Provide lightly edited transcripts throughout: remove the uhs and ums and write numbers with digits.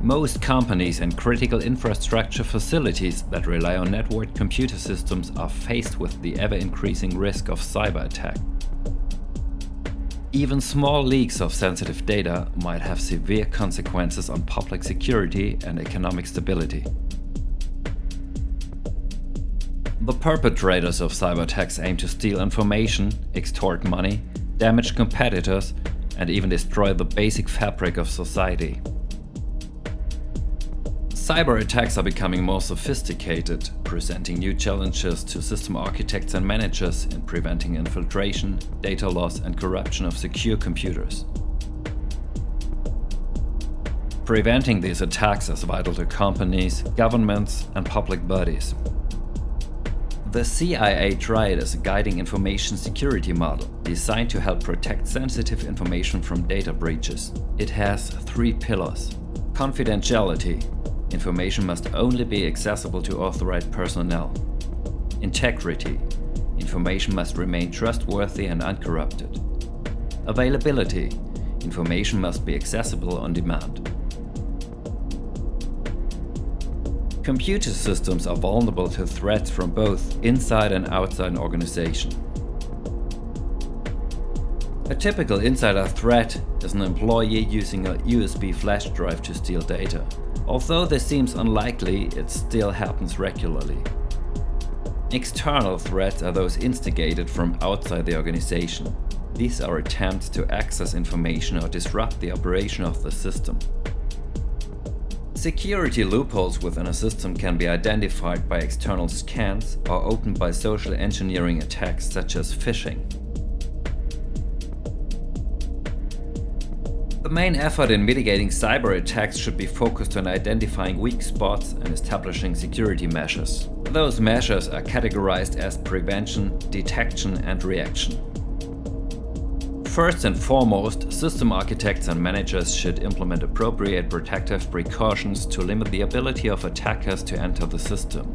Most companies and critical infrastructure facilities that rely on networked computer systems are faced with the ever-increasing risk of cyber attack. Even small leaks of sensitive data might have severe consequences on public security and economic stability. The perpetrators of cyber attacks aim to steal information, extort money, damage competitors, and even destroy the basic fabric of society. Cyber attacks are becoming more sophisticated, presenting new challenges to system architects and managers in preventing infiltration, data loss, and corruption of secure computers. Preventing these attacks is vital to companies, governments, and public bodies. The CIA triad is a guiding information security model designed to help protect sensitive information from data breaches. It has 3 pillars. Confidentiality. Information must only be accessible to authorized personnel. Integrity. Information must remain trustworthy and uncorrupted. Availability. Information must be accessible on demand. Computer systems are vulnerable to threats from both inside and outside an organization. A typical insider threat is an employee using a USB flash drive to steal data. Although this seems unlikely, it still happens regularly. External threats are those instigated from outside the organization. These are attempts to access information or disrupt the operation of the system. Security loopholes within a system can be identified by external scans or opened by social engineering attacks such as phishing. The main effort in mitigating cyber attacks should be focused on identifying weak spots and establishing security measures. Those measures are categorized as prevention, detection, and reaction. First and foremost, system architects and managers should implement appropriate protective precautions to limit the ability of attackers to enter the system.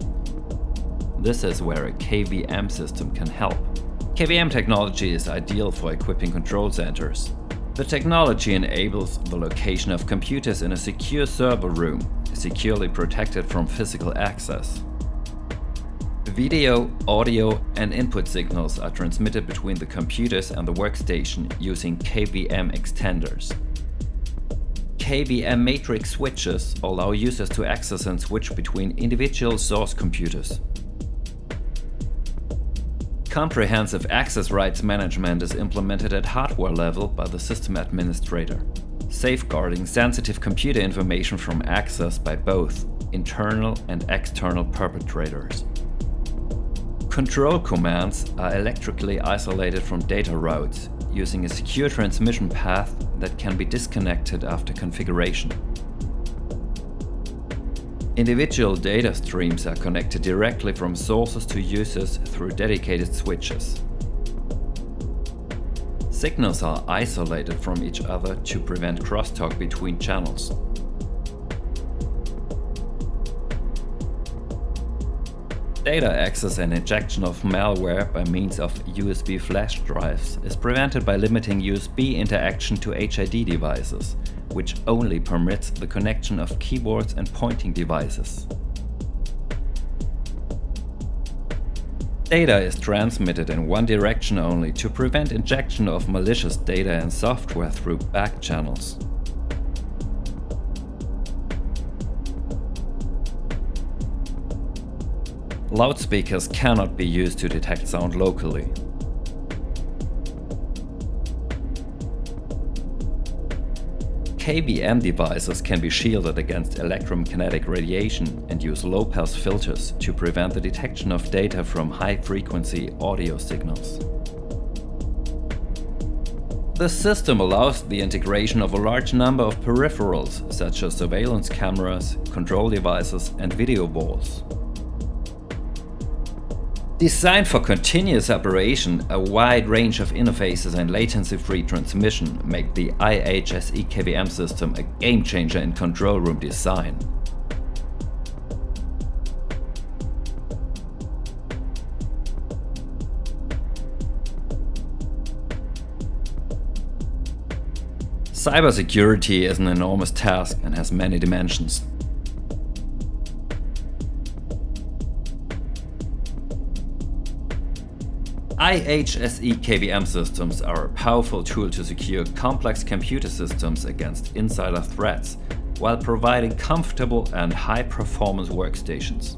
This is where a KVM system can help. KVM technology is ideal for equipping control centers. The technology enables the location of computers in a secure server room, securely protected from physical access. Video, audio, and input signals are transmitted between the computers and the workstation using KVM extenders. KVM matrix switches allow users to access and switch between individual source computers. Comprehensive access rights management is implemented at hardware level by the system administrator, safeguarding sensitive computer information from access by both internal and external perpetrators. Control commands are electrically isolated from data routes, using a secure transmission path that can be disconnected after configuration. Individual data streams are connected directly from sources to users through dedicated switches. Signals are isolated from each other to prevent crosstalk between channels. Data access and injection of malware by means of USB flash drives is prevented by limiting USB interaction to HID devices, which only permits the connection of keyboards and pointing devices. Data is transmitted in one direction only to prevent injection of malicious data and software through back channels. Loudspeakers cannot be used to detect sound locally. KVM devices can be shielded against electromagnetic radiation and use low-pass filters to prevent the detection of data from high-frequency audio signals. The system allows the integration of a large number of peripherals, such as surveillance cameras, control devices, and video walls. Designed for continuous operation, a wide range of interfaces and latency-free transmission make the IHSE KVM system a game-changer in control room design. Cybersecurity is an enormous task and has many dimensions. IHSE KVM systems are a powerful tool to secure complex computer systems against insider threats, while providing comfortable and high-performance workstations.